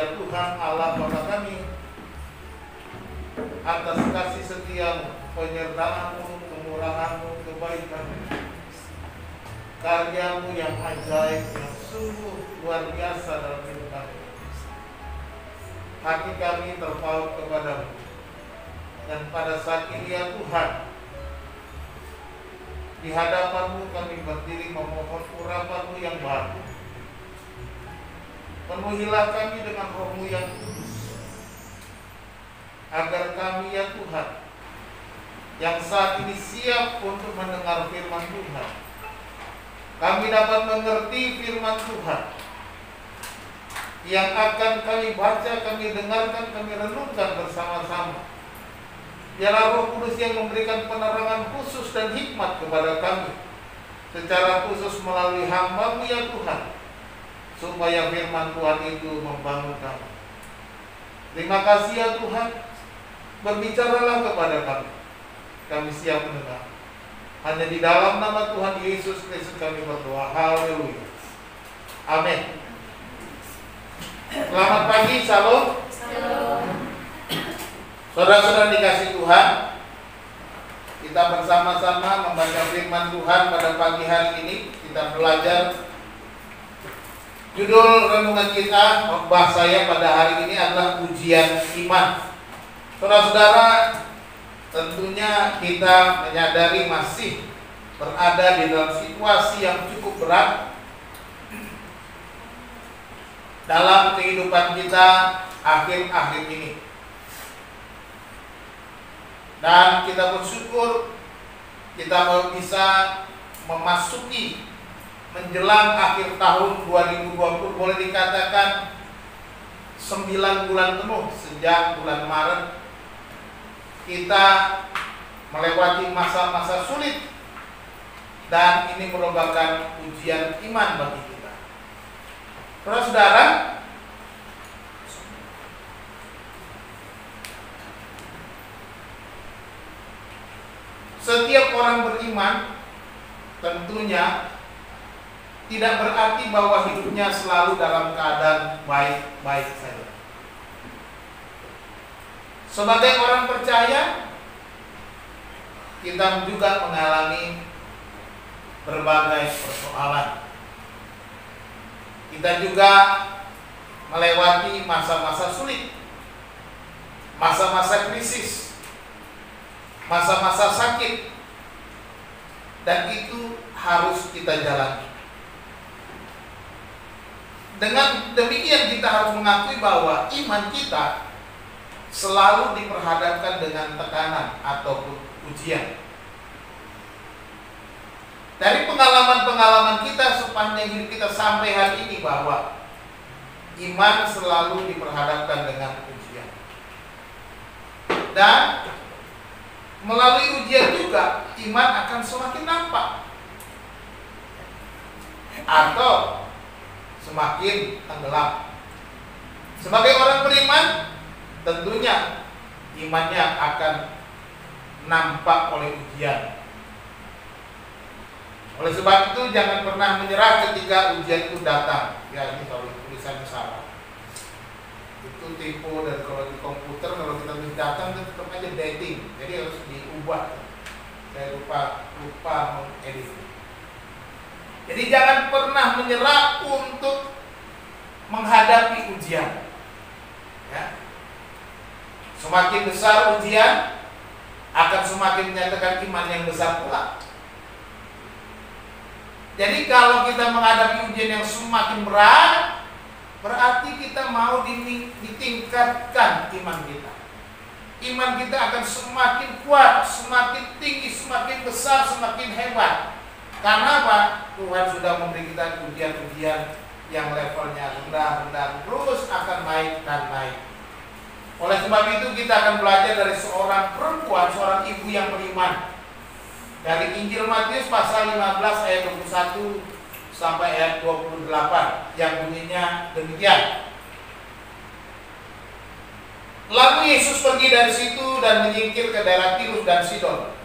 ya Tuhan Allah Bapa kami, atas kasih setia-Mu, penyertaan-Mu, kemurahan-Mu, kebaikan-Mu, karya-Mu yang ajaib, yang sungguh luar biasa dalam hidup kami. Hati kami terpaut kepada-Mu, dan pada saat ini ya Tuhan, di hadapan-Mu kami berdiri memohon urapan-Mu yang baru. Penuhilah kami dengan Roh-Mu yang kudus, agar kami ya Tuhan, yang saat ini siap untuk mendengar firman Tuhan, kami dapat mengerti firman Tuhan yang akan kami baca, kami dengarkan, kami renungkan bersama-sama. Biarlah Roh Kudus yang memberikan penerangan khusus dan hikmat kepada kami, secara khusus melalui hamba-Mu ya Tuhan, supaya firman Tuhan itu membangun kami. Terima kasih ya Tuhan, berbicaralah kepada kami. Kami siap mendengar. Hanya di dalam nama Tuhan Yesus Kristus kami berdoa. Haleluya. Amin. Selamat pagi, Shalom. Shalom. Saudara-saudara dikasih Tuhan, kita bersama-sama membaca firman Tuhan pada pagi hari ini. Kita belajar. Judul renungan kita, khotbah saya pada hari ini adalah ujian iman. Saudara-saudara, tentunya kita menyadari masih berada di dalam situasi yang cukup berat dalam kehidupan kita akhir-akhir ini. Dan kita bersyukur kita bisa memasuki menjelang akhir tahun 2020, boleh dikatakan 9 bulan penuh sejak bulan Maret kita melewati masa-masa sulit, dan ini merupakan ujian iman bagi kita. Saudara, setiap orang beriman tentunya tidak berarti bahwa hidupnya selalu dalam keadaan baik-baik saja. Sebagai orang percaya, kita juga mengalami berbagai persoalan. Kita juga melewati masa-masa sulit, masa-masa krisis, masa-masa sakit, dan itu harus kita jalani. Dengan demikian kita harus mengakui bahwa iman kita selalu diperhadapkan dengan tekanan ataupun ujian. Dari pengalaman-pengalaman kita sepanjang hidup kita sampai hari ini, bahwa iman selalu diperhadapkan dengan ujian. Dan melalui ujian juga iman akan semakin nampak atau semakin tenggelam. Sebagai orang beriman, tentunya imannya akan nampak oleh ujian. Oleh sebab itu jangan pernah menyerah ketika ujian itu datang. Ya, ini kalau tulisannya salah, itu tipe. Dan kalau di komputer, kalau kita tulis datang itu tetap aja dating, jadi harus diubah. Saya lupa mengedit. Jadi jangan pernah menyerah untuk menghadapi ujian. Ya. Semakin besar ujian, akan semakin menyatakan iman yang besar pula. Jadi kalau kita menghadapi ujian yang semakin berat, berarti kita mau ditingkatkan iman kita. Iman kita akan semakin kuat, semakin tinggi, semakin besar, semakin hebat. Karena apa? Tuhan sudah memberi kita ujian-ujian yang levelnya rendah-rendah, terus akan naik dan naik. Oleh sebab itu kita akan belajar dari seorang perempuan, seorang ibu yang beriman. Dari Injil Matius pasal 15 ayat 21 sampai ayat 28 yang bunyinya demikian. Lalu Yesus pergi dari situ dan menyingkir ke daerah Tirus dan Sidon.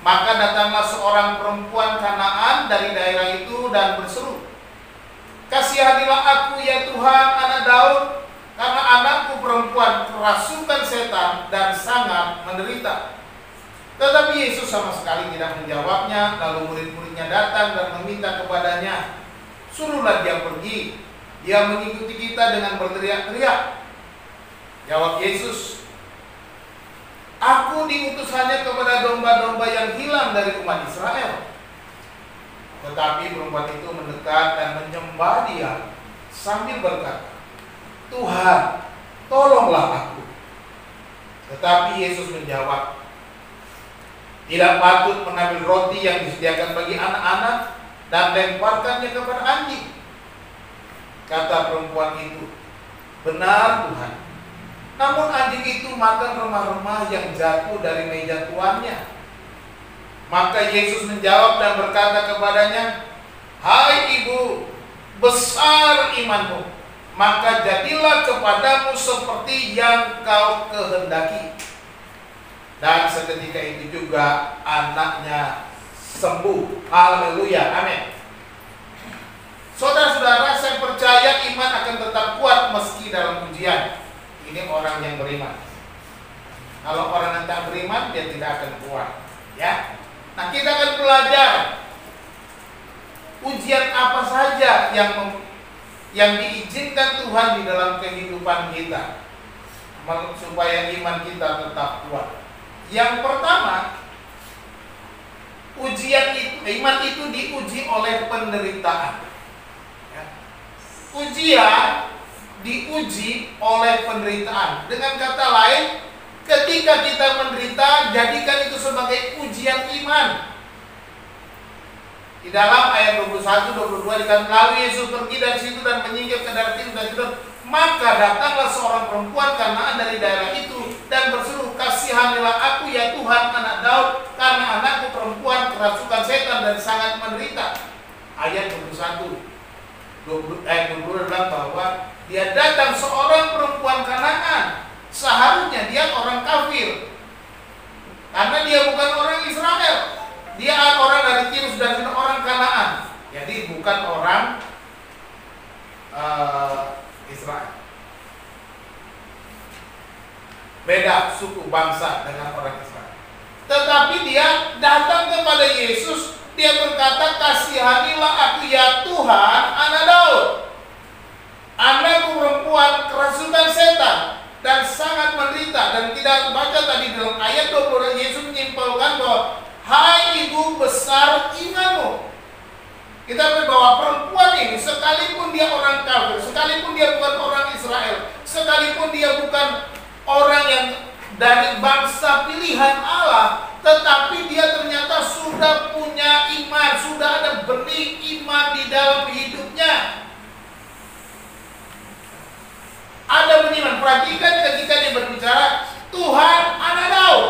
Maka datanglah seorang perempuan Kanaan dari daerah itu dan berseru, "Kasihanilah aku ya Tuhan, anak Daud. karena anakku perempuan kerasukan setan dan sangat menderita. Tetapi Yesus sama sekali tidak menjawabnya. Lalu murid-muridnya datang dan meminta kepadanya, suruhlah dia pergi, dia mengikuti kita dengan berteriak-teriak. Jawab Yesus, aku diutus hanya kepada domba-domba yang hilang dari umat Israel. Tetapi perempuan itu mendekat dan menyembah dia sambil berkata, Tuhan, tolonglah aku. Tetapi Yesus menjawab, tidak patut mengambil roti yang disediakan bagi anak-anak dan lemparkannya kepada anjing. Kata perempuan itu, benar Tuhan. Namun anjing itu makan remah-remah yang jatuh dari meja tuannya. Maka Yesus menjawab dan berkata kepadanya, hai ibu, besar imanmu, maka jadilah kepadamu seperti yang kau kehendaki. Dan seketika itu juga anaknya sembuh. Haleluya, amin. Saudara-saudara, saya percaya iman akan tetap kuat meski dalam ujian. Ini orang yang beriman. Kalau orang yang tak beriman, dia tidak akan kuat. Ya. Nah, kita akan belajar ujian apa saja yang diizinkan Tuhan di dalam kehidupan kita, supaya iman kita tetap kuat. Yang pertama, iman itu diuji oleh penderitaan. Ya. Ujian diuji oleh penderitaan. Dengan kata lain, ketika kita menderita, jadikan itu sebagai ujian iman. Di dalam ayat 21-22 dikatakan, lalu Yesus pergi dari situ dan menyingkir ke daerah Tirus dan Sidon. Maka datanglah seorang perempuan Kanaan dari daerah itu dan berseru, kasihanilah aku ya Tuhan, anak Daud, karena anakku perempuan kerasukan setan dan sangat menderita. Ayat 21 bilang bahwa dia datang seorang perempuan Kanaan. Seharusnya dia orang kafir, karena dia bukan orang Israel. Dia orang dari Tirus dan orang Kanaan. Jadi bukan orang Israel. Beda suku bangsa dengan orang Israel. Tetapi dia datang kepada Yesus. Dia berkata, kasihanilah aku ya Tuhan, anak Daud. Anakku perempuan kerasukan setan dan sangat menderita. Dan kita baca tadi dalam ayat 20, Yesus menyimpulkan bahwa hai ibu, besar imanmu. Kita berkata bahwa perempuan ini, sekalipun dia orang kafir, sekalipun dia bukan orang Israel, sekalipun dia bukan orang yang dari bangsa pilihan Allah, tetapi dia ternyata sudah punya iman, sudah ada benih iman di dalam hidupnya. Ada benih iman. Perhatikan ketika dia berbicara, Tuhan, anak Daud.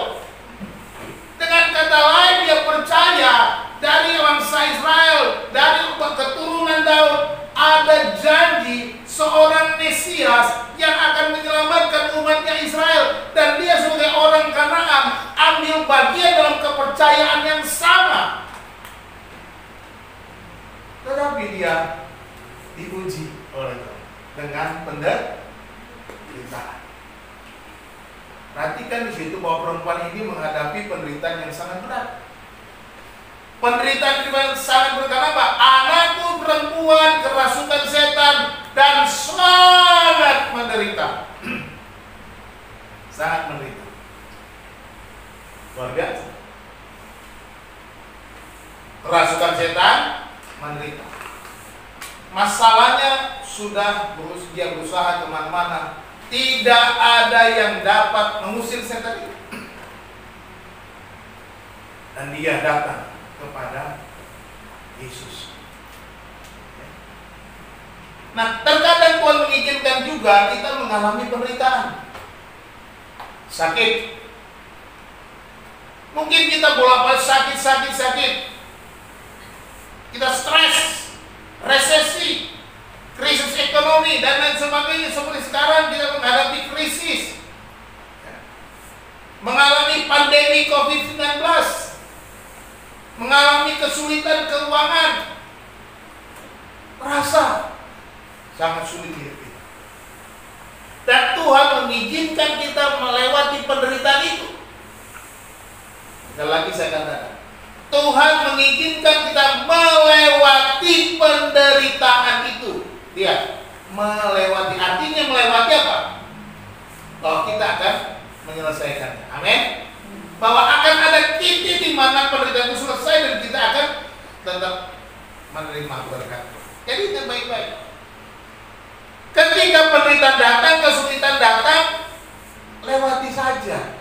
Dengan kata lain, dia percaya dari bangsa Israel, dari keturunan Daud, ada janji seorang Mesias yang akan menyelamatkan umatnya Israel. Dan dia sebagai orang Kanaan ambil bagian dalam kepercayaan yang sama. Tetapi dia diuji oleh Tuhan dengan penderitaan. Perhatikan di situ bahwa perempuan ini menghadapi penderitaan yang sangat berat. Penderitaan yang sangat berat karena apa? Anakku perempuan kerasukan setan dan sangat menderita. Sangat menderita. Luar biasa. Kerasukan setan, menderita. Masalahnya dia berusaha kemana-mana. Tidak ada yang dapat mengusir setan itu. Dan dia datang kepada Yesus. Nah, terkadang Tuhan mengizinkan juga kita mengalami penderitaan, sakit. Mungkin kita bolak-balik sakit. Kita stres, resesi, krisis ekonomi dan lain sebagainya. Seperti sekarang kita menghadapi krisis, mengalami pandemi COVID-19, mengalami kesulitan keuangan, rasa sangat sulit hidup kita. Dan Tuhan mengizinkan kita melewati penderitaan itu. Sekali lagi saya katakan, Tuhan mengizinkan kita melewati penderitaan itu. Dia melewati, artinya melewati apa? Bahwa kita akan menyelesaikannya. Amin. Bahwa akan ada titik di mana penderitaan itu selesai dan kita akan tetap menerima berkat. Jadi itu baik-baik. Ketika penderitaan datang, kesulitan datang, lewati saja.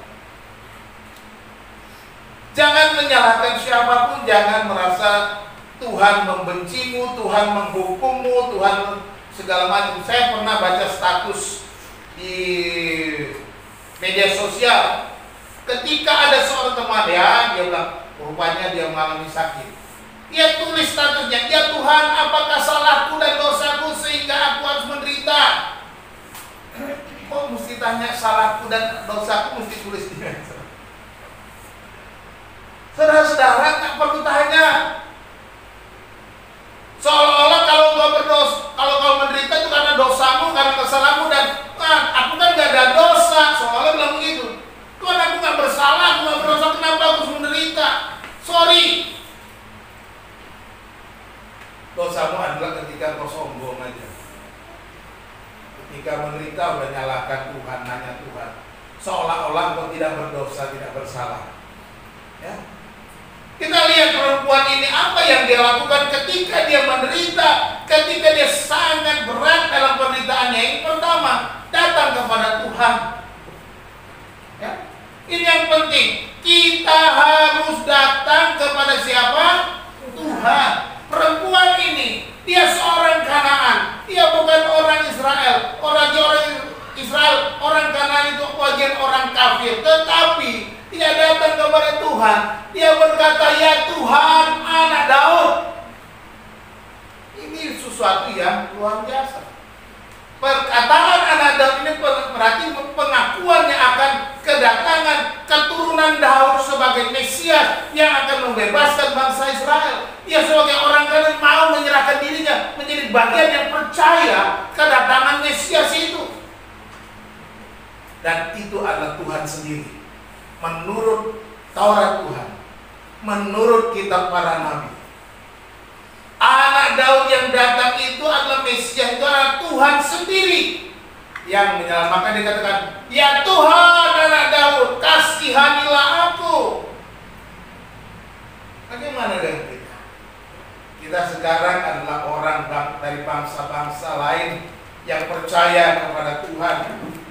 Jangan menyalahkan siapapun, jangan merasa Tuhan membencimu, Tuhan menghukummu, Tuhan segala macam. Saya pernah baca status di media sosial. Ketika ada seorang teman dia bilang, rupanya dia mengalami sakit. Dia tulis statusnya, ya Tuhan, apakah salahku dan dosaku sehingga aku harus menderita? Kok mesti tanya salahku dan dosaku, mesti tulis dia. Saudara-saudara, nggak perlu tanya. Seolah-olah kalau kau menderita itu karena dosamu, karena kesalahanmu, dan aku kan nggak ada dosa. Seolah-olah bilang begitu. Tuhan, aku nggak bersalah, aku nggak berdosa, kenapa aku harus menderita? Sorry. Dosamu adalah ketika kau sombong aja. Ketika menderita udah nyalahkan Tuhan, nanya Tuhan. Seolah-olah kau tidak berdosa, tidak bersalah. Ya. Kita lihat perempuan ini apa yang dia lakukan ketika dia menderita, ketika dia sangat berat dalam penderitaannya. Yang pertama, datang kepada Tuhan. Ya. Ini yang penting. Kita harus datang kepada siapa? Tuhan. Perempuan ini, dia seorang Kanaan. Dia bukan orang Israel. Orang Israel, orang Kanaan itu bagian orang kafir. Tetapi dia datang kepada Tuhan. Dia berkata, ya Tuhan, anak Daud. Ini sesuatu yang luar biasa. Perkataan anak Daud ini berarti pengakuannya akan kedatangan keturunan Daud sebagai Mesias yang akan membebaskan bangsa Israel. Dia sebagai orang Kanaan mau menyerahkan dirinya menjadi bagian yang percaya kedatangan Mesias itu. Dan itu adalah Tuhan sendiri. Menurut Taurat Tuhan, menurut kitab para nabi, anak Daud yang datang itu adalah Mesias, itu adalah Tuhan sendiri yang menyelamatkan. Dikatakan, ya Tuhan, anak Daud, kasihanilah aku. Bagaimana dengan kita? Kita sekarang adalah orang dari bangsa-bangsa lain yang percaya kepada Tuhan.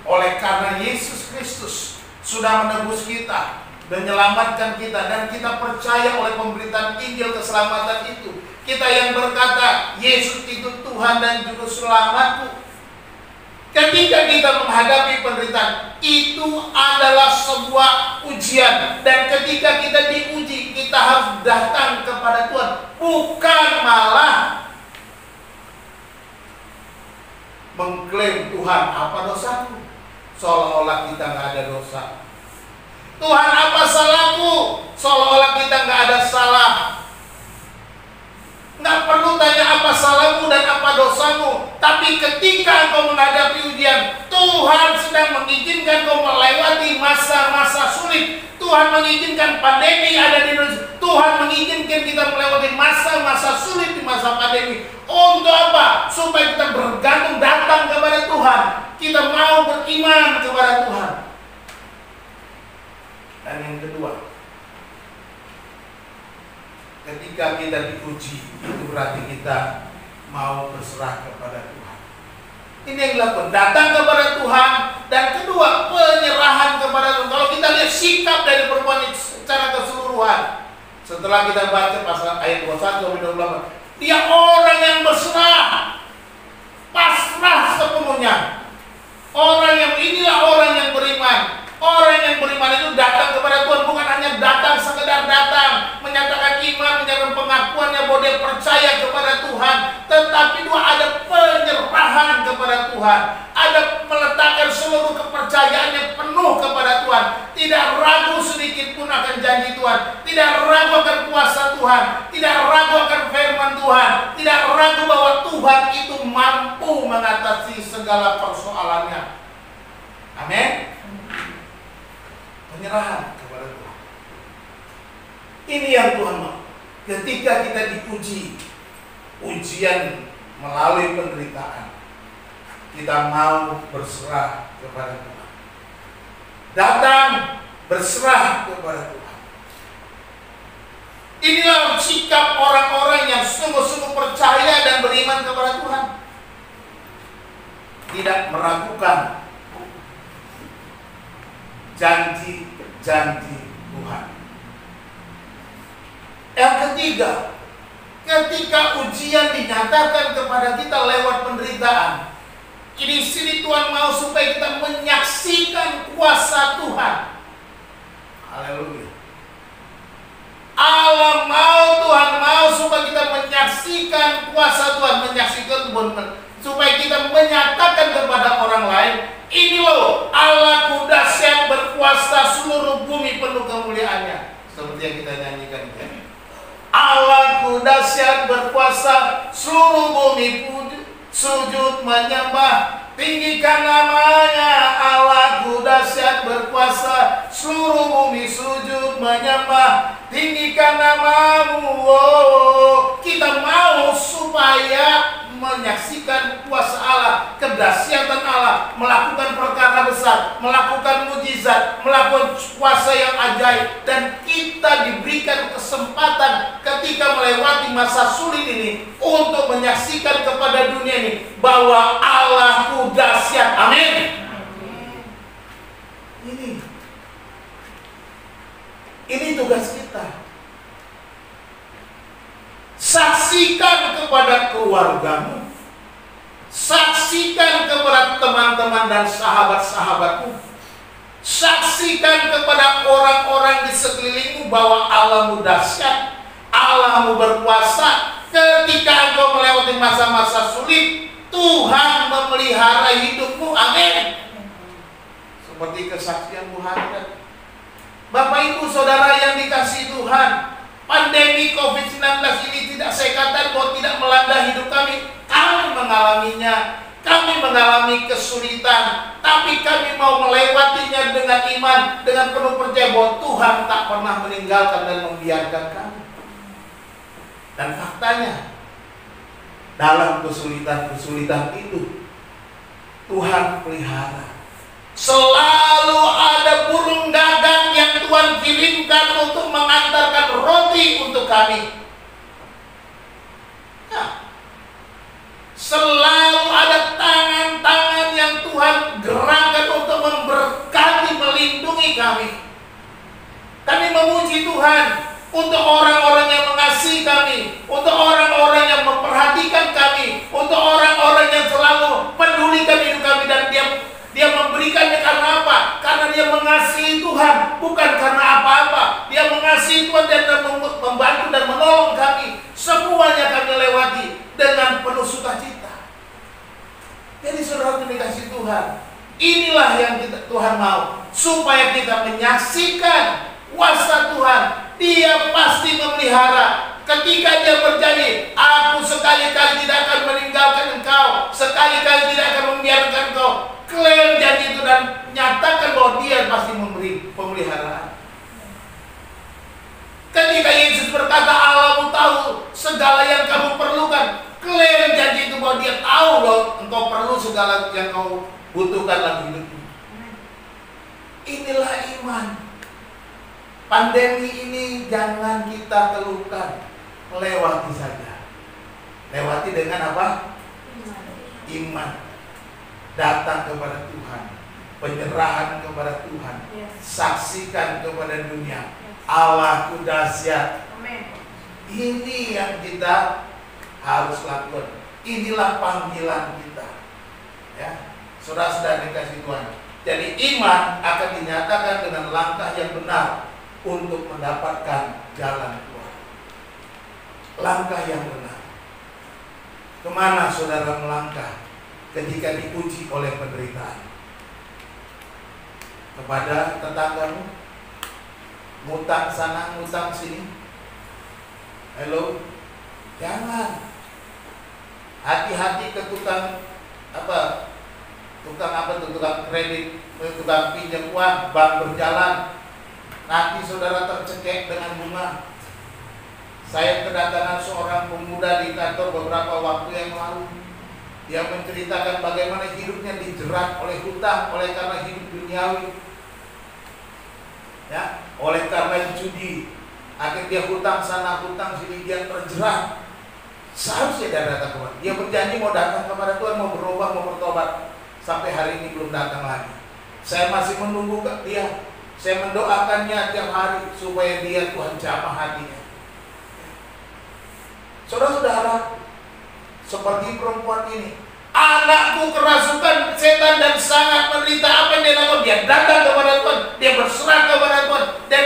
Oleh karena Yesus Kristus sudah menebus kita, menyelamatkan kita, dan kita percaya oleh pemberitaan Injil keselamatan itu. Kita yang berkata, Yesus itu Tuhan dan Juru Selamatku. Ketika kita menghadapi penderitaan, itu adalah sebuah ujian. Dan ketika kita diuji, kita harus datang kepada Tuhan. Bukan malah mengklaim, Tuhan, apa dosaku? Seolah-olah kita nggak ada dosa. Tuhan, apa salahku? Seolah-olah kita nggak ada salah. Nggak perlu tanya apa salahmu dan apa dosamu. Tapi ketika engkau menghadapi ujian, Tuhan sedang mengizinkan engkau melewati masa-masa sulit. Tuhan mengizinkan pandemi ada di Indonesia. Tuhan mengizinkan kita melewati masa-masa sulit di masa pandemi. Untuk apa? Supaya kita bergantung, datang kepada Tuhan. Kita mau beriman kepada Tuhan. Dan yang kedua, ketika kita diuji, itu berarti kita mau berserah kepada Tuhan. Ini yang dilakukan, datang kepada Tuhan. Dan kedua, penyerahan kepada Tuhan. Kalau kita lihat sikap dari perempuan ini secara keseluruhan, setelah kita baca pasal ayat 21-28, dia orang yang berserah, pasrah sepenuhnya. Orang yang inilah orang yang beriman. Orang yang beriman itu datang kepada Tuhan, bukan hanya datang sekedar datang, menyatakan iman, menyatakan pengakuannya bahwa dia percaya kepada Tuhan, tetapi dua, ada penyerahan kepada Tuhan, ada meletakkan seluruh kepercayaannya penuh kepada Tuhan, tidak ragu sedikit pun akan janji Tuhan, tidak ragu akan kuasa Tuhan, tidak ragu akan firman Tuhan, tidak ragu bahwa Tuhan itu mampu mengatasi segala persoalannya. Amin. Penyerahan kepada Tuhan. Ini yang Tuhan mau. Ketika kita diuji, ujian melalui penderitaan, kita mau berserah kepada Tuhan. Datang berserah kepada Tuhan. Inilah sikap orang-orang yang sungguh-sungguh percaya dan beriman kepada Tuhan. Tidak meragukan janji-janji Tuhan. Yang ketiga, ketika ujian dinyatakan kepada kita lewat penderitaan, di sini Tuhan mau supaya kita menyaksikan kuasa Tuhan. Haleluya. Allah mau, Tuhan mau supaya kita menyaksikan kuasa Tuhan, menyaksikan supaya kita menyatakan kepada orang lain, ini loh Allahku dahsyat berkuasa, seluruh bumi penuh kemuliaannya. Seperti yang kita nyanyikan ya. Allahku dahsyat berkuasa, seluruh bumi sujud menyembah, tinggikan namanya. Allahku dahsyat berkuasa, seluruh bumi sujud menyembah, tinggikan namamu. Oh, kita mau supaya menyaksikan kuasa Allah, kedahsyatan Allah, melakukan perkara besar, melakukan mujizat, melakukan kuasa yang ajaib, dan kita diberikan kesempatan ketika melewati masa sulit ini untuk menyaksikan kepada dunia ini bahwa Allahku dahsyat. Amin. Ini tugas kita. Saksikan kepada keluargamu, saksikan kepada teman-teman dan sahabat-sahabatmu, saksikan kepada orang-orang di sekelilingmu bahwa Allahmu dahsyat, Allahmu berkuasa. Ketika engkau melewati masa-masa sulit, Tuhan memelihara hidupmu. Amin. Seperti kesaksian Bu Hana. Bapak Ibu Saudara yang dikasihi Tuhan, pandemi COVID-19 ini tidak saya katakan bahwa tidak melanda hidup kami. Kami mengalaminya, kami mengalami kesulitan, tapi kami mau melewatinya dengan iman, dengan penuh percaya bahwa Tuhan tak pernah meninggalkan dan membiarkan kami. Dan faktanya, dalam kesulitan-kesulitan itu, Tuhan pelihara. Selalu ada burung gagak yang Tuhan kirimkan untuk mengantarkan roti untuk kami. Nah, selalu ada tangan-tangan yang Tuhan gerakkan untuk memberkati, melindungi kami. Kami memuji Tuhan untuk orang-orang yang mengasihi kami, untuk orang-orang yang memperhatikan kami, untuk orang-orang yang selalu pedulikan hidup kami, dan dia memberikannya karena apa? Karena dia mengasihi Tuhan, bukan karena apa-apa. Dia mengasihi Tuhan dan membantu dan menolong kami. Semuanya kami lewati dengan penuh sukacita. Jadi saudara dikasih Tuhan, inilah yang Tuhan mau, supaya kita menyaksikan kuasa Tuhan. Dia pasti memelihara. Ketika dia berjanji, aku sekali-kali tidak akan meninggalkan engkau, sekali-kali tidak akan membiarkan engkau. Klaim janji itu dan nyatakan bahwa dia pasti memberi pemeliharaan. Ketika Yesus berkata, Allahmu tahu segala yang kamu perlukan, klaim janji itu bahwa dia tahu bahwa engkau perlu segala yang kau butuhkan dalam hidupmu. Inilah iman. Pandemi ini jangan kita keluhkan, lewati saja. Lewati dengan apa? Iman. Datang kepada Tuhan, penyerahan kepada Tuhan, saksikan kepada dunia, Allahku dahsyat. Ini yang kita harus lakukan. Inilah panggilan kita. Ya, saudara-saudara dikasih Tuhan. Jadi iman akan dinyatakan dengan langkah yang benar untuk mendapatkan jalan Tuhan. Langkah yang benar. Kemana saudara melangkah ketika diuji oleh penderitaan? Kepada tetanggamu, ngutang sana, ngutang sini. Halo, jangan. Hati-hati ke tukang apa tuh, tukang kredit tukang pinjam uang, bank berjalan, nanti saudara tercekek dengan bunga. Saya kedatangan seorang pemuda di kantor beberapa waktu yang lalu. Dia menceritakan bagaimana hidupnya dijerat oleh hutang oleh karena hidup duniawi, ya, oleh karena judi. Akhirnya dia hutang sana hutang sini, dia terjerat. Seharusnya dia datang ke Tuhan. Dia berjanji mau datang kepada Tuhan, mau berubah, mau bertobat. Sampai hari ini belum datang lagi. Saya masih menunggu dia. Saya mendoakannya tiap hari supaya dia Tuhan jamah hatinya. Saudara-saudara, seperti perempuan ini, anakku kerasukan setan dan sangat menderita. Apa yang dia lakukan? Dia datang kepada Tuhan, dia berserah kepada Tuhan, dan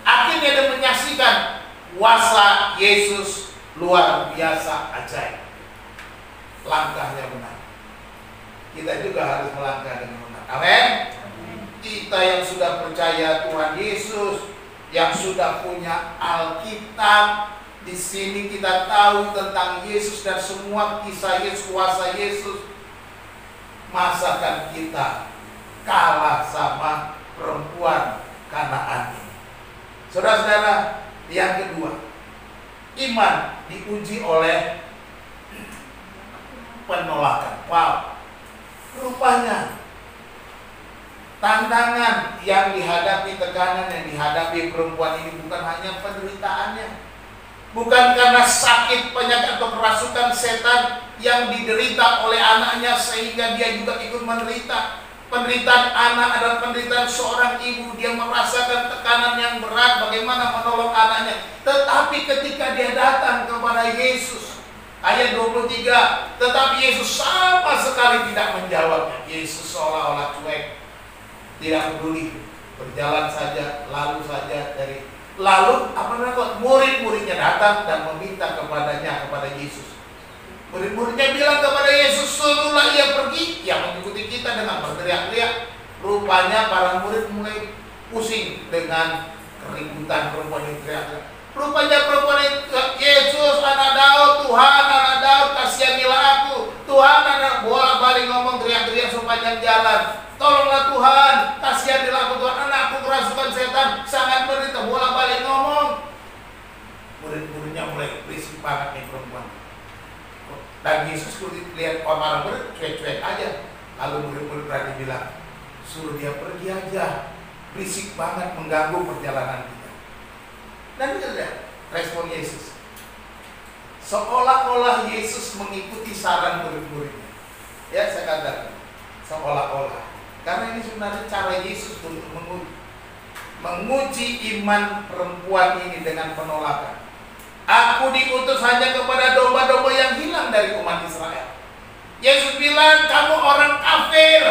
akhirnya dia menyaksikan kuasa Yesus luar biasa ajaib. Langkahnya benar. Kita juga harus melangkah dengan benar. Amin. Kita yang sudah percaya Tuhan Yesus, yang sudah punya Alkitab, di sini kita tahu tentang Yesus dan semua kisah Yesus, kuasa Yesus. Masakan kita kalah sama perempuan Kanaan ini. Saudara-saudara, yang kedua, iman diuji oleh penolakan. Wow, rupanya tantangan yang dihadapi, tekanan yang dihadapi perempuan ini bukan hanya penderitaannya, bukan karena sakit, penyakit atau kerasukan setan yang diderita oleh anaknya sehingga dia juga ikut menderita. Penderitaan anak adalah penderitaan seorang ibu. Dia merasakan tekanan yang berat bagaimana menolong anaknya. Tetapi ketika dia datang kepada Yesus, ayat 23, tetapi Yesus sama sekali tidak menjawabnya. Yesus seolah-olah cuek, tidak peduli, berjalan saja, lalu saja dari. Lalu apa namanya? Murid-muridnya datang dan meminta kepadanya, kepada Yesus. Murid-muridnya bilang kepada Yesus, suruhlah ia pergi. Yang mengikuti kita dengan berteriak-teriak. Rupanya para murid mulai pusing dengan keributan perempuan yang teriak-teriak. Rupanya perempuan itu, Yesus anak Daud, Tuhan anak Daud, kasihanilah aku. Tuhan anak, bolak-balik ngomong teriak-teriak sepanjang jalan. Tolonglah Tuhan, kasihanilah aku Tuhan, anakku kerasukan setan, sangat menderita, bolak-balik ngomong. Murid-muridnya mulai berisik banget nih perempuan. Dan Yesus lihat orang murid cuek-cuek aja. Lalu murid-murid berani bilang, suruh dia pergi aja, berisik banget mengganggu perjalanan kita. Dan itu lihat respon Yesus. Seolah-olah Yesus mengikuti saran murid-muridnya. Ya, saya katakan seolah-olah. Karena ini sebenarnya cara Yesus untuk menguji iman perempuan ini dengan penolakan. Aku diutus hanya kepada domba-domba yang hilang dari umat Israel. Yesus bilang, kamu orang kafir.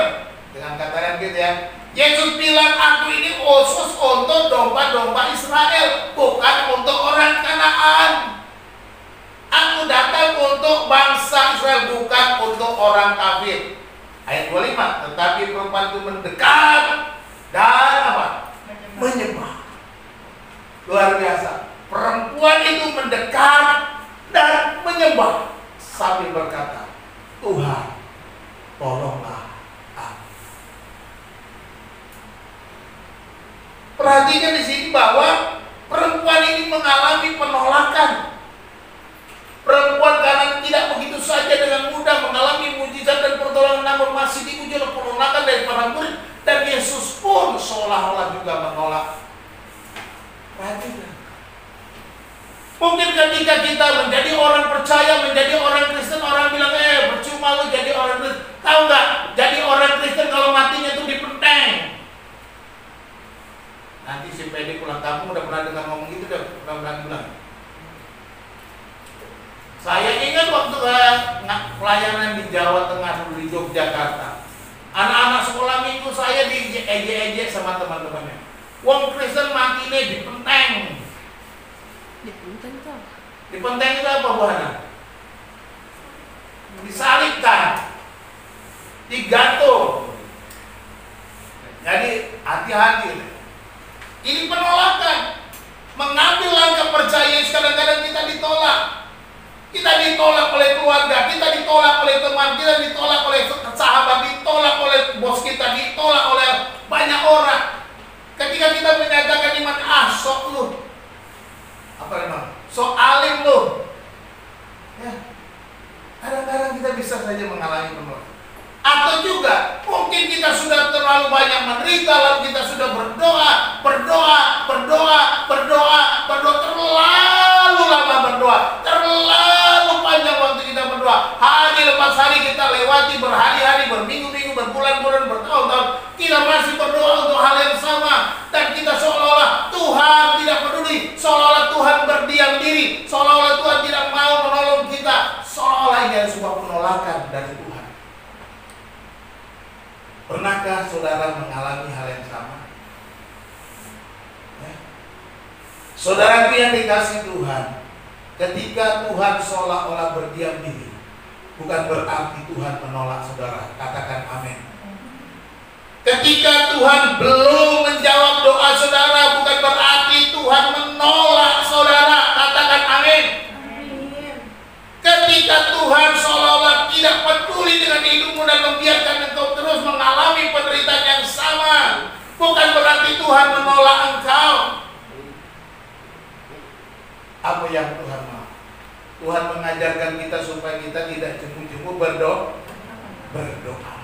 Dengan kata yang gitu ya. Yesus bilang, aku ini khusus untuk domba-domba Israel, bukan untuk orang Kanaan. Aku datang untuk bangsa Israel, bukan untuk orang kafir. Ayat 25, tetapi perempuan itu mendekat dan apa? Menyembah. Luar biasa. Perempuan itu mendekat dan menyembah sambil berkata, Tuhan, tolonglah aku. Perhatikan di sini bahwa perempuan ini mengalami penolakan. Perempuan karena tidak begitu saja dengan mudah mengalami mujizat dan pertolongan, namun masih diuji oleh penolakan dari para murid, dan Yesus pun seolah-olah juga menolak. Perhatikan. Mungkin ketika kita menjadi orang percaya, menjadi orang Kristen, orang bilang, percuma lu jadi orang Kristen. Tahu nggak? Jadi orang Kristen kalau matinya itu dipenteng. Nanti si Pedi pulang kampung udah pernah dengar ngomong gitu, udah pernah bilang. Saya ingat waktu pelayanan di Jawa Tengah dulu di Yogyakarta. Anak-anak sekolah minggu saya diejek-ejek sama teman-temannya. Wong Kristen matinya dipenteng. Dipenteng itu apa buahnya? Disalibkan, digantung. Jadi hati-hati. Ini penolakan. Mengambil langkah percaya kadang-kadang kita ditolak. Kita ditolak oleh keluarga, kita ditolak oleh teman, kita ditolak oleh sahabat, ditolak oleh bos kita, ditolak oleh banyak orang. Ketika kita menyatakan iman, sok lu, apa memang, sok alim lu, ya, kadang-kadang kita bisa saja mengalami penolakan. Atau juga mungkin kita sudah terlalu banyak menderita, lalu kita sudah berdoa, terlalu lama berdoa, terlalu panjang waktu kita berdoa. Hari lepas hari kita lewati, berhari-hari, berminggu-minggu, berbulan-bulan, bertahun-tahun, kita masih berdoa untuk hal yang sama, dan kita seolah-olah Tuhan tidak peduli, seolah-olah Tuhan berdiam diri, seolah-olah Tuhan tidak mau menolong kita, seolah-olah ini adalah sebuah penolakan dari Tuhan. Pernahkah saudara mengalami hal yang sama? Ya. Saudaraku yang dikasih Tuhan, ketika Tuhan seolah-olah berdiam diri, bukan berarti Tuhan menolak saudara. Katakan amin. Ketika Tuhan belum menjawab doa saudara, bukan berarti Tuhan menolak saudara. Katakan amin. Ketika Tuhan seolah-olah tidak peduli dengan hidupmu dan membiarkan engkau terus mengalami penderitaan yang sama, bukan berarti Tuhan menolak engkau. Apa yang Tuhan mau? Tuhan mengajarkan kita supaya kita tidak jemu-jemu berdoa.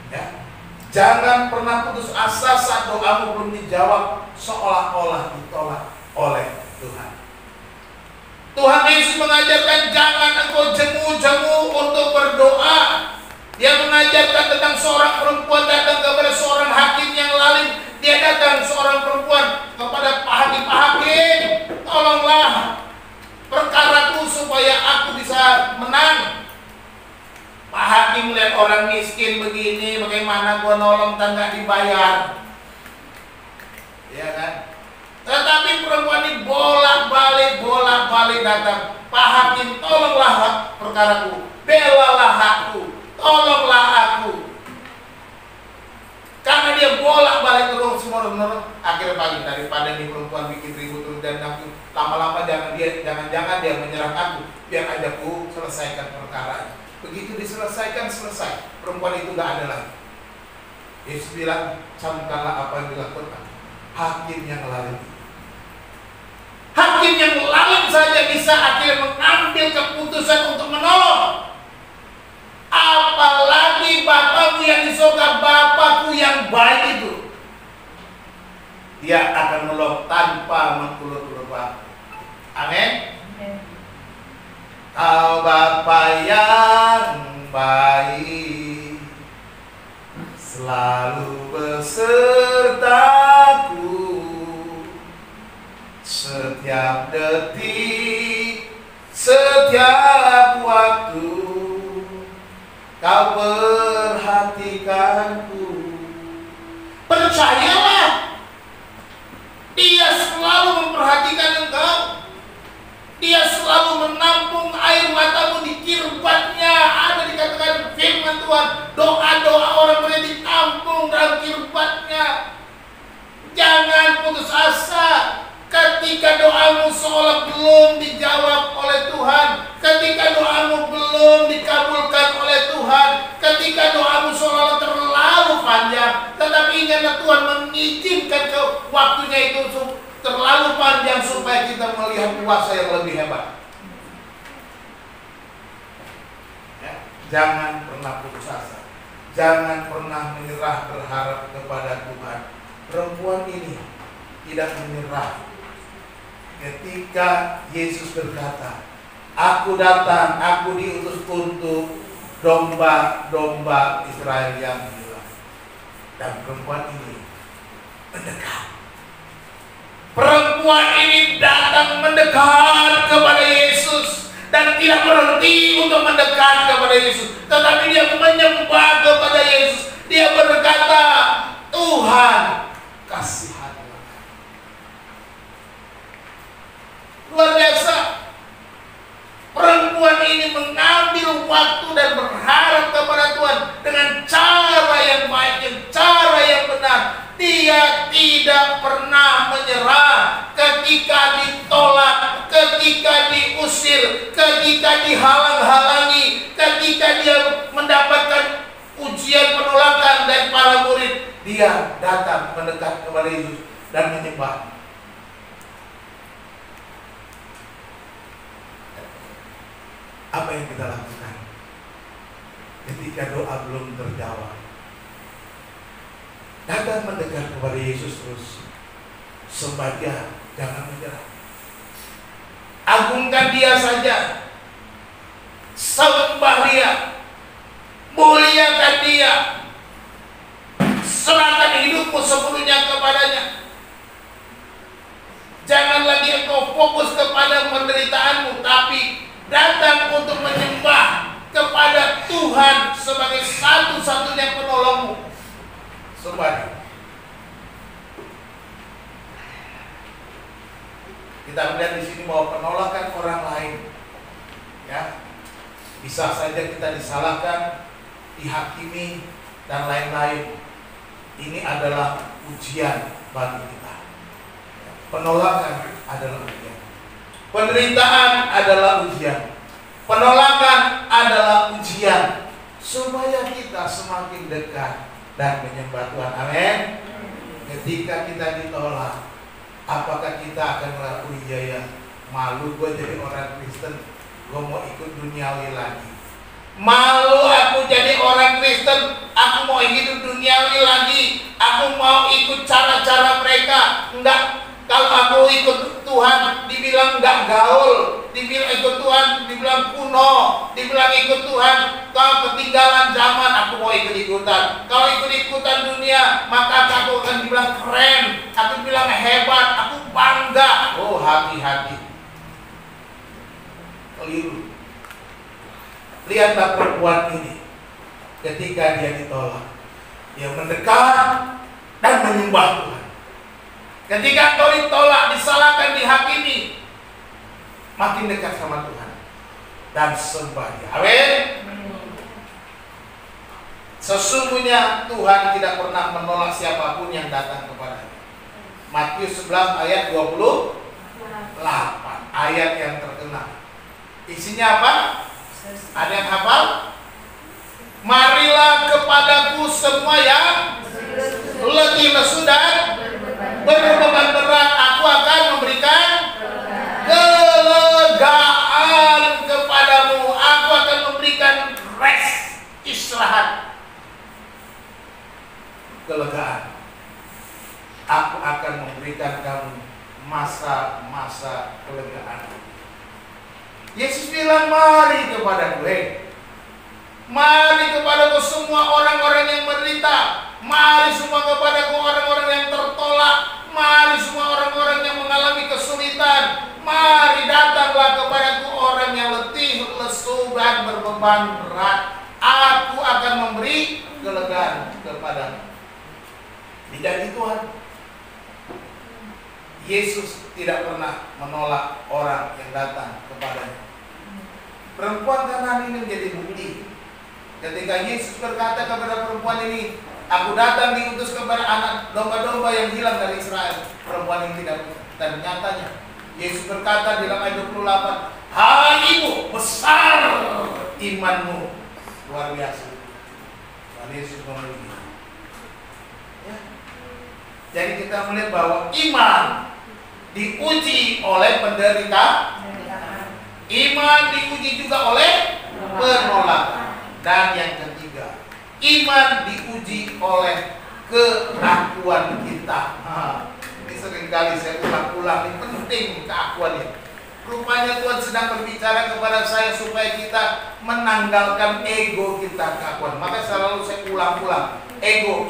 Ya. Jangan pernah putus asa saat doamu belum dijawab, seolah-olah ditolak oleh Tuhan. Tuhan Yesus mengajarkan jangan engkau jemu-jemu untuk berdoa. Dia mengajarkan tentang seorang perempuan datang kepada seorang hakim yang lalim. Dia datang seorang perempuan kepada Pak Hakim, tolonglah perkaraku supaya aku bisa menang. Pak Hakim melihat orang miskin begini, bagaimana gua nolong tak dibayar, ya kan? Tetapi perempuan ini bolak-balik datang. Pak Hakim, tolonglah perkaraku, belalah aku, tolonglah aku. Karena dia bolak-balik terus menerus, akhirnya pagi daripada ini perempuan bikin ribut terus dan aku lama-lama jangan-jangan dia menyerang aku, biar aja aku selesaikan perkara. Begitu diselesaikan, selesai. Perempuan itu nggak ada lagi. Yesus bilang, camkanlah apa yang dilakukan hakim yang lalim. Hakim yang lalim saja bisa akhirnya mengambil keputusan untuk menolong. Apalagi Bapakmu yang di surga, Bapakku yang baik itu. Dia akan menolong tanpa mengulur-ulur waktu. Amin. Kau Bapa yang baik, selalu besertaku. Setiap detik, setiap waktu, Kau perhatikanku. Percayalah, Dia selalu memperhatikan engkau. Dia selalu menampung air matamu di kirbatnya. Ada dikatakan firman Tuhan, doa-doa orang boleh ditampung dalam kirbatnya. Jangan putus asa ketika doamu seolah belum dijawab oleh Tuhan, ketika doamu belum dikabulkan oleh Tuhan, ketika doamu seolah terlalu panjang. Tetapi ingatlah, Tuhan mengizinkan waktunya itu terlalu panjang supaya kita melihat kuasa yang lebih hebat. Ya, jangan pernah putus asa, jangan pernah menyerah berharap kepada Tuhan. Perempuan ini tidak menyerah. Ketika Yesus berkata, aku datang, aku diutus untuk domba-domba Israel yang hilang. Dan perempuan ini mendekat. Perempuan ini datang mendekat kepada Yesus dan tidak berhenti untuk mendekat kepada Yesus, tetapi dia menyembah kepada Yesus. Dia berkata, Tuhan, kasihanilah. Luar biasa. Perempuan ini mengambil waktu dan berharap kepada Tuhan dengan cara yang baik, dengan cara yang benar. Dia tidak pernah menyerah ketika ditolak, ketika diusir, ketika ketika dihalang-halangi, ketika dia mendapatkan ujian penolakan dari para murid, dia datang mendekat kepada Yesus dan menyembah. Apa yang kita lakukan ketika doa belum terjawab? Datang mendekat kepada Yesus terus, sembah Dia, jangan menyerah. Agungkan Dia saja, sembah Dia, muliakan Dia, serahkan hidupmu sepenuhnya kepadanya. Jangan lagi engkau fokus kepada penderitaanmu, tapi datang untuk menyembah kepada Tuhan sebagai satu-satunya penolongmu. Sembah Dia. Kita melihat di sini bahwa penolakan orang lain, ya, bisa saja kita disalahkan, dihakimi, dan lain-lain. Ini adalah ujian bagi kita. Penolakan adalah ujian. Penderitaan adalah ujian. Penolakan adalah ujian, supaya kita semakin dekat dan menyembah Tuhan. Amin. Ketika kita ditolak, apakah kita akan mengakui, ya malu gue jadi orang Kristen, gue mau ikut duniawi lagi. Malu aku jadi orang Kristen, aku mau hidup duniawi lagi, aku mau ikut cara-cara mereka. Enggak, kalau aku ikut Tuhan dibilang enggak gaul, dibilang ikut Tuhan dibilang kuno, dibilang ikut Tuhan kau ketinggalan zaman. Aku mau ikut-ikutan. Kalau ikut-ikutan dunia, maka aku akan dibilang keren, aku bilang hebat, aku bangga. Oh, hati-hati, keliru. Lihatlah perempuan ini, ketika dia ditolak, dia mendekat dan menyembah Tuhan. Ketika engkau ditolak, disalahkan, dihakimi, makin dekat sama Tuhan dan sembah Dia. Amin. Sesungguhnya Tuhan tidak pernah menolak siapapun yang datang kepadanya. Matius 11 ayat 28, ayat yang terkenal. Isinya apa? Ada yang hafal? Marilah kepadaku semua yang letih lesu dan berbeban berat, aku akan memberikan kelegaan kepadamu. Aku akan memberikan rest, istirahat, kelegaan. Aku akan memberikan kamu masa-masa kelegaan. Yesus bilang, mari kepada gue, mari kepadaku semua orang-orang yang menderita, mari semua kepadaku orang-orang yang tertolak, mari semua orang-orang yang mengalami kesulitan, mari datanglah kepadaku orang yang letih, lesu, dan berbeban berat. Aku akan memberi kelegaan kepadamu. Janji Tuhan. Yesus tidak pernah menolak orang yang datang kepadanya. Perempuan Kanaan ini menjadi bukti. Ketika Yesus berkata kepada perempuan ini, aku datang diutus kepada anak domba-domba yang hilang dari Israel. Perempuan ini tidak bisa. Dan nyatanya Yesus berkata di dalam ayat 28, hai ibu, besar imanmu, luar biasa. Dan Yesus memuji. Ya. Jadi kita melihat bahwa iman diuji oleh penderita, iman diuji juga oleh penolakan, dan yang ketiga, iman diuji oleh keakuan kita. Ini seringkali saya ulang-ulang, ini penting keakuan ini. Rupanya Tuhan sedang berbicara kepada saya supaya kita menanggalkan ego kita, keakuan. Maka selalu saya ulang-ulang, ego,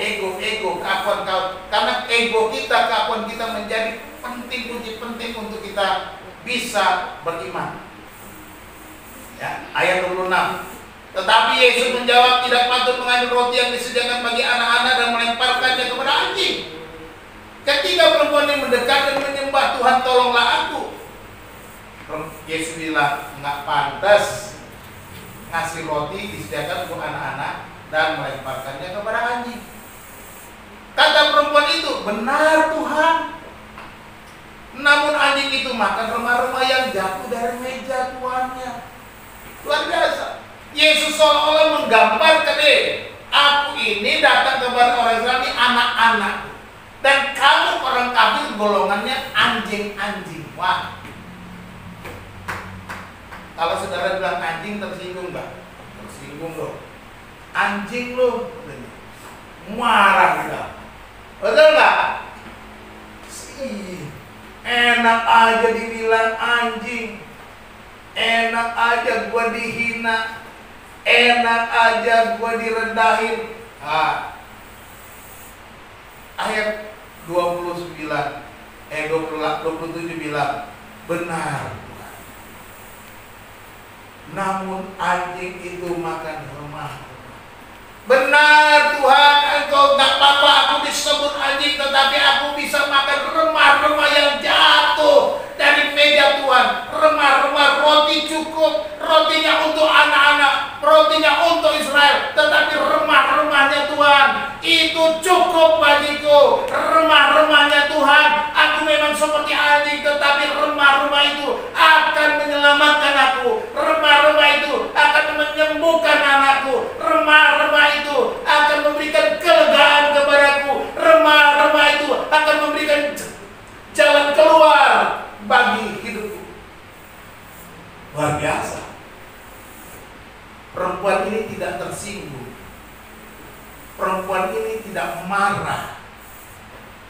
keakuan. Karena ego kita, keakuan kita menjadi penting, kunci penting untuk kita bisa beriman. Ya, ayat 26. Tetapi Yesus menjawab, tidak patut mengambil roti yang disediakan bagi anak-anak dan melemparkannya kepada anjing. Ketika perempuan ini mendekat dan menyembah, Tuhan tolonglah aku. Yesus bilang, nggak pantas ngasih roti disediakan untuk anak-anak dan melemparkannya kepada anjing. Kata perempuan itu, benar Tuhan. Namun anjing itu makan remah-remah yang jatuh dari meja tuannya. Yesus seolah-olah menggambarkan, aku ini datang kepada orang Israel ini anak-anak, dan kamu orang kafir golongannya anjing-anjing. Wah, kalau saudara bilang anjing tersinggung nggak? Tersinggung loh. Anjing loh, marah kita. Betul nggak? Enak aja dibilang anjing, enak aja gua dihina, enak aja gua direndahin. Ayat 27 bilang, benar Tuhan. Namun anjing itu makan remah. Benar Tuhan, Engkau gak apa-apa aku disebut anjing, tetapi aku bisa makan remah-remah yang jatuh dari meja Tuhan. Remah-remah roti cukup, rotinya untuk anak-anak, rotinya untuk Israel, tetapi remah-remahnya Tuhan itu cukup bagiku. Remah-remahnya Tuhan, aku memang seperti anjing, tetapi remah-remah itu akan menyelamatkan aku. Remah-remah itu akan menyembuhkan anakku. Remah-remah itu akan memberikan kelegaan kepadaku. Remah-remah itu akan memberikan jalan keluar bagi hidupku. Luar biasa. Perempuan ini tidak tersinggung. Perempuan ini tidak marah.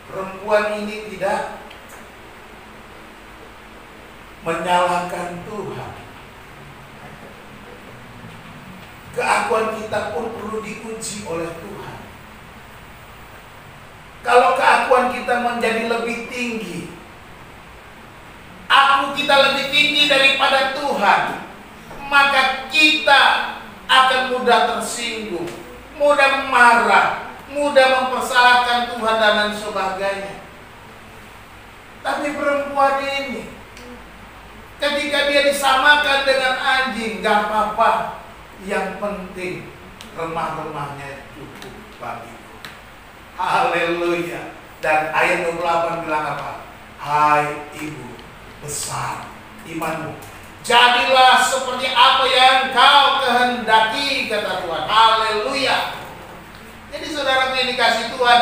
Perempuan ini tidak menyalahkan Tuhan. Keakuan kita pun perlu diuji oleh Tuhan. Kalau keakuan kita menjadi lebih tinggi, kita lebih tinggi daripada Tuhan, maka kita akan mudah tersinggung, mudah marah, mudah mempersalahkan Tuhan dan lain sebagainya. Tapi perempuan ini, ketika dia disamakan dengan anjing, gak apa-apa. Yang penting remah-remahnya cukup bagiku. Haleluya. Dan ayat 28 bilang apa? Hai ibu, besar imanmu, jadilah seperti apa yang kau kehendaki, kata Tuhan. Haleluya. Jadi saudara yang dikasih Tuhan,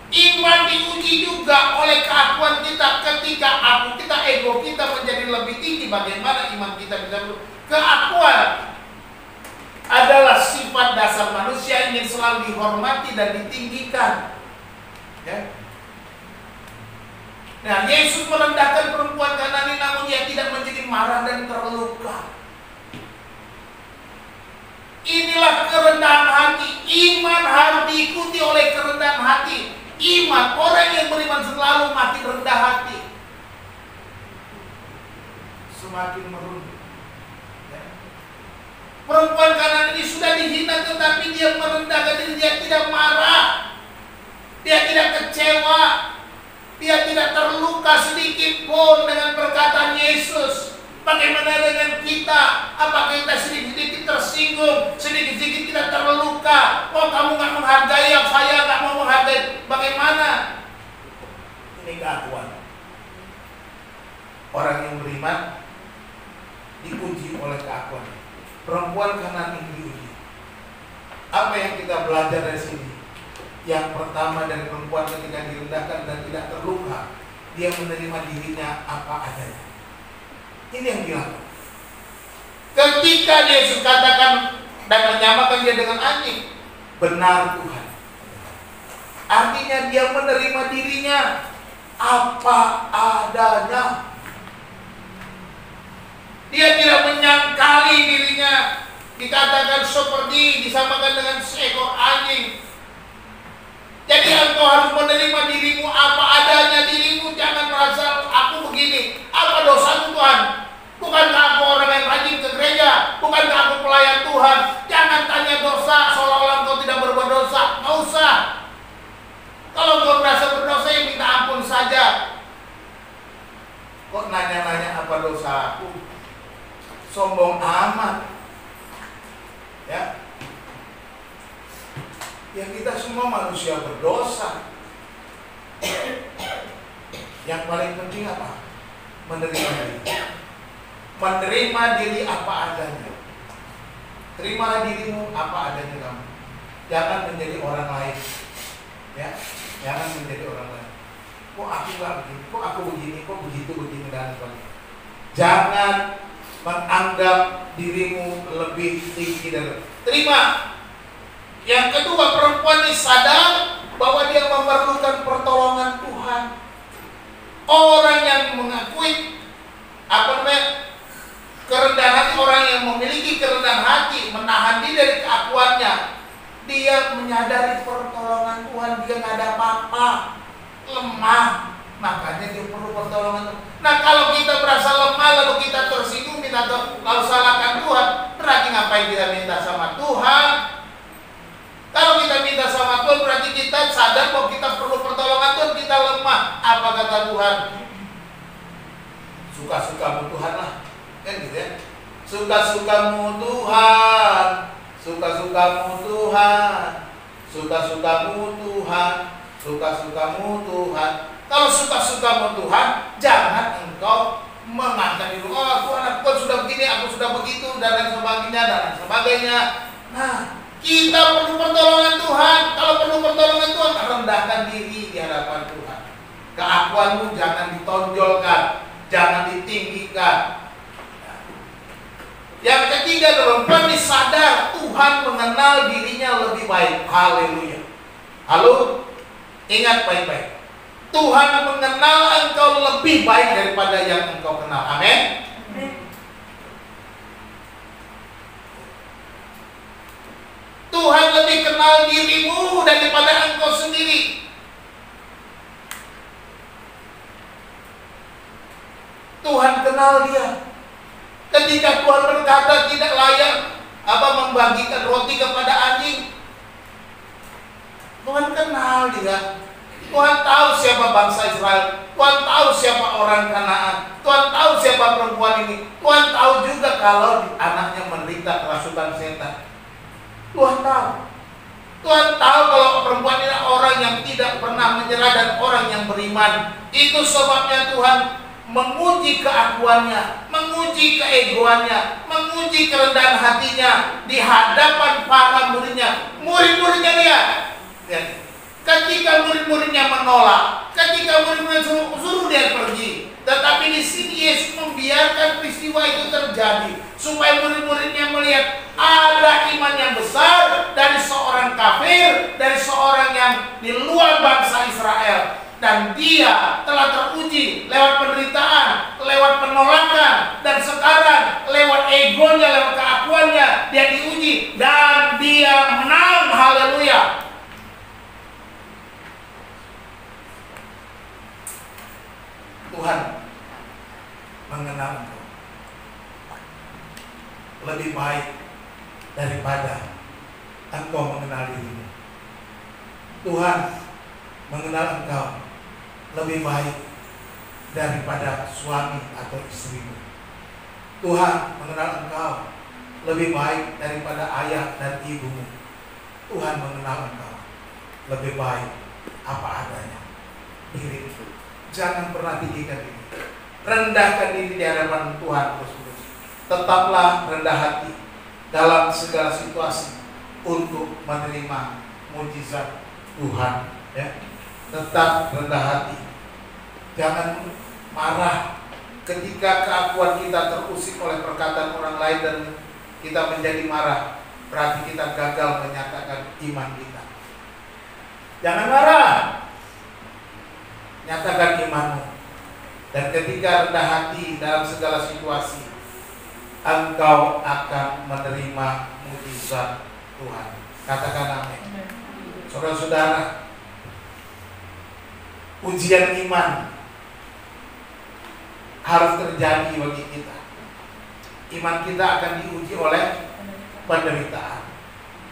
iman diuji juga oleh keakuan kita. Ketika kita ego kita menjadi lebih tinggi, bagaimana iman kita bisa keakuan adalah sifat dasar manusia, ingin selalu dihormati dan ditinggikan. Ya. Nah, Yesus merendahkan perempuan Kanani, namun ia tidak menjadi marah dan terluka. Inilah kerendahan hati. Iman harus diikuti oleh kerendahan hati. Iman, orang yang beriman selalu makin rendah hati, semakin merunduk. Perempuan Kanani ini sudah dihina, tetapi dia merendahkan diri, dia tidak marah, dia tidak kecewa, dia tidak terluka sedikit pun dengan perkataan Yesus. Bagaimana dengan kita? Apakah kita sedikit-sedikit tersinggung, sedikit-sedikit kita terluka? Oh, kamu gak menghargai yang saya gak mau menghargai. Bagaimana? Ini keakuan. Orang yang beriman diuji oleh keakuan. Perempuan Kanani diuji. Apa yang kita belajar dari sini? Yang pertama dari perempuan ketika direndahkan dan tidak terluka, dia menerima dirinya apa adanya. Ini yang dilakukan. Ketika Yesus katakan dan menyamakan dia dengan anjing, benar Tuhan. Artinya dia menerima dirinya apa adanya. Dia tidak menyangkali dirinya, dikatakan seperti disamakan dengan seekor anjing. Jadi engkau harus menerima dirimu apa adanya. Dirimu jangan merasa aku begini. Apa dosamu Tuhan? Bukankah aku orang yang rajin ke gereja? Bukankah aku pelayan Tuhan? Jangan tanya dosa seolah-olah engkau tidak berbuat dosa. Nggak usah. Kalau engkau merasa berdosa, ya minta ampun saja. Kok nanya-nanya apa dosa aku? Sombong amat. Ya. Ya, kita semua manusia berdosa. Yang paling penting apa? Menerima diri. Menerima diri apa adanya. Terimalah dirimu apa adanya kamu. Jangan menjadi orang lain. Ya, jangan menjadi orang lain. Kok aku nggak begini? Kok aku begini? Kok begitu begini dan sebagainya. Jangan menganggap dirimu lebih tinggi dari. Terima. Yang kedua, perempuan ini sadar bahwa dia memerlukan pertolongan Tuhan. Orang yang mengakui kerendahan hati, orang yang memiliki kerendahan hati, menahan diri dari keakuannya, dia menyadari pertolongan Tuhan. Dia nggak ada apa-apa, lemah, makanya dia perlu pertolongan Tuhan. Nah, kalau kita merasa lemah lalu kita tersinggung, lalu salahkan Tuhan, berarti ngapain kita minta sama Tuhan? Kalau kita minta sama Tuhan berarti kita sadar bahwa kita perlu pertolongan Tuhan, kita lemah. Apa kata Tuhan? Suka-sukamu Tuhan lah, kan gitu ya. Suka-sukamu Tuhan, suka-sukamu Tuhan, suka-sukamu Tuhan, suka-sukamu Tuhan. Kalau suka-sukamu Tuhan, jangan engkau mengangkat diri, oh Tuhan, aku sudah begini, aku sudah begitu, dan lain sebagainya, dan lain sebagainya. Nah, kita perlu pertolongan Tuhan. Kalau perlu pertolongan Tuhan, rendahkan diri di hadapan Tuhan. Keakuanmu jangan ditonjolkan, jangan ditinggikan. Yang ketiga, perempuan sadar Tuhan mengenal dirinya lebih baik. Haleluya. Halo, ingat baik-baik. Tuhan mengenal engkau lebih baik daripada yang engkau kenal. Amin. Tuhan lebih kenal dirimu daripada engkau sendiri. Tuhan kenal dia. Ketika Tuhan berkata tidak layak membagikan roti kepada anjing, Tuhan kenal dia. Tuhan tahu siapa bangsa Israel. Tuhan tahu siapa orang Kanaan. Tuhan tahu siapa perempuan ini. Tuhan tahu juga kalau anaknya menderita kerasukan setan. Tuhan tahu. Tuhan tahu kalau perempuan ini orang yang tidak pernah menyerah dan orang yang beriman. Itu sebabnya Tuhan menguji keakuannya, menguji keegoannya, menguji kerendahan hatinya di hadapan para muridnya. Murid-muridnya lihat. Ketika murid-muridnya menolak, ketika murid-muridnya suruh dia pergi, tetapi di sini Yesus membiarkan peristiwa itu terjadi supaya murid-muridnya melihat ada iman yang besar dari seorang kafir, dari seorang yang di luar bangsa Israel, dan dia telah teruji lewat penderitaan, lewat penolakan, dan sekarang lewat egonya, lewat keakuannya dia diuji dan dia menang. Haleluya. Tuhan mengenal engkau lebih baik daripada engkau mengenal dirimu. Tuhan mengenal engkau lebih baik daripada suami atau istrimu. Tuhan mengenal engkau lebih baik daripada ayah dan ibumu. Tuhan mengenal engkau lebih baik apa adanya. Dirimu. Jangan pernah tinggikan diri. Rendahkan diri di hadapan Tuhan terus-menerus. Tetaplah rendah hati dalam segala situasi untuk menerima mujizat Tuhan. Ya. Tetap rendah hati. Jangan marah ketika keakuan kita terusik oleh perkataan orang lain dan kita menjadi marah. Berarti kita gagal menyatakan iman kita. Jangan marah. Nyatakan imanmu. Dan ketika rendah hati dalam segala situasi, engkau akan menerima mujizat Tuhan. Katakan amin. Saudara-saudara, ujian iman harus terjadi bagi kita. Iman kita akan diuji oleh penderitaan.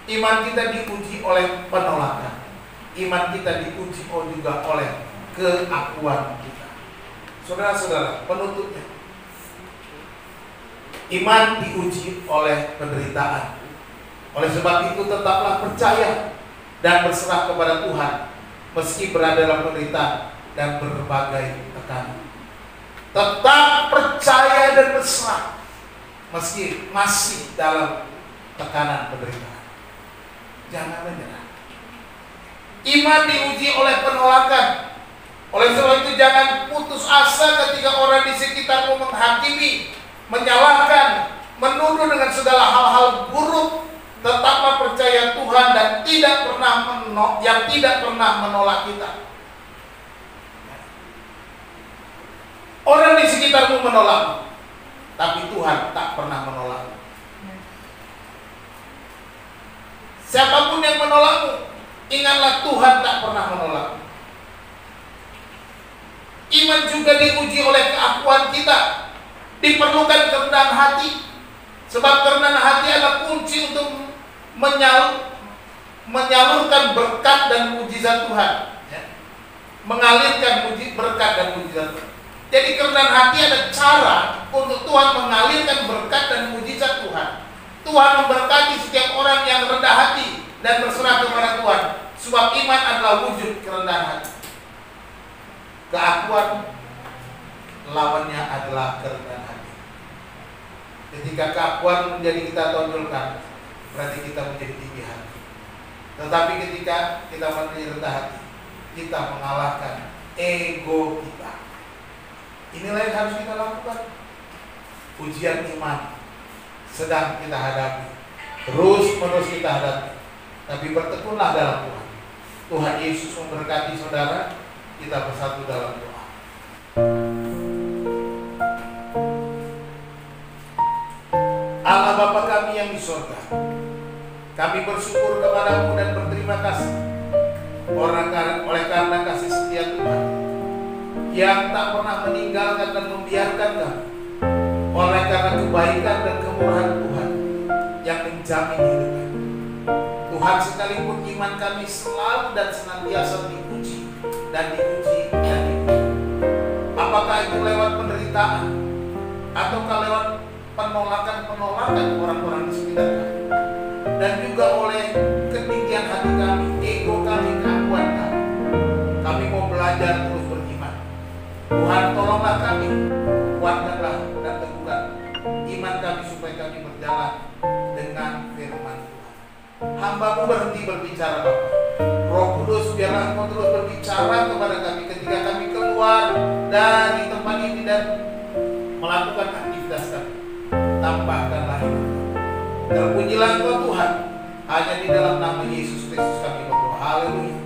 Iman kita diuji oleh penolakan. Iman kita diuji juga oleh keakuan kita. Saudara-saudara, penutupnya, iman diuji oleh penderitaan. Oleh sebab itu tetaplah percaya dan berserah kepada Tuhan meski berada dalam penderitaan dan berbagai tekanan. Tetap percaya dan berserah meski masih dalam tekanan penderitaan. Jangan menyerah. Iman diuji oleh penolakan. Oleh sebab itu jangan putus asa ketika orang di sekitarmu menghakimi, menyalahkan, menuduh dengan segala hal-hal buruk. Tetaplah percaya Tuhan dan tidak pernah menolak kita. Orang di sekitarmu menolakmu, tapi Tuhan tak pernah menolakmu. Siapapun yang menolakmu, ingatlah Tuhan tak pernah menolakmu. Iman juga diuji oleh keakuan kita. Diperlukan kerendahan hati. Sebab kerendahan hati adalah kunci untuk menyalurkan berkat dan mujizat Tuhan. Mengalirkan berkat dan mujizat Tuhan. Jadi kerendahan hati ada cara untuk Tuhan mengalirkan berkat dan mujizat Tuhan. Tuhan memberkati setiap orang yang rendah hati dan berserah kepada Tuhan. Sebab iman adalah wujud kerendahan hati. Keakuan lawannya adalah kerendahan hati. Ketika keakuan menjadi kita tonjolkan, berarti kita menjadi tinggi hati. Tetapi ketika kita menjadi rendah hati, kita mengalahkan ego kita. Inilah yang harus kita lakukan. Ujian iman sedang kita hadapi, terus-menerus kita hadapi. Tapi bertekunlah dalam Tuhan. Tuhan Yesus memberkati saudara. Kita bersatu dalam doa. Allah Bapa kami yang di surga, kami bersyukur kepadamu dan berterima kasih oleh karena kasih setia Tuhan yang tak pernah meninggalkan dan membiarkan kami, oleh karena kebaikan dan kemurahan Tuhan yang menjamin hidup kami. Tuhan, sekalipun iman kami selalu dan senantiasa diuji dan diuji dan diuji, apakah itu lewat penderitaan ataukah lewat penolakan orang-orang di sekitar kami, dan juga oleh ketinggian hati kami, ego kami, keakuan kami. Kami mau belajar terus beriman. Tuhan, tolonglah kami, kuatkanlah dan teguhkan iman kami supaya kami berjalan dengan firman Tuhan. Hamba-Mu berhenti berbicara, Bapa. Roh Kudus, biarlah Engkau terus berbicara kepada kami ketika kami keluar dari tempat ini dan melakukan aktivitas kami. Tambahkanlah iman kami. Terpujilah Engkau Tuhan. Hanya di dalam nama Yesus Kristus kami berdoa. Haleluya.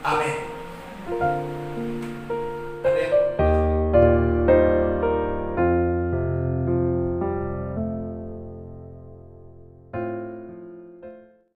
Amin.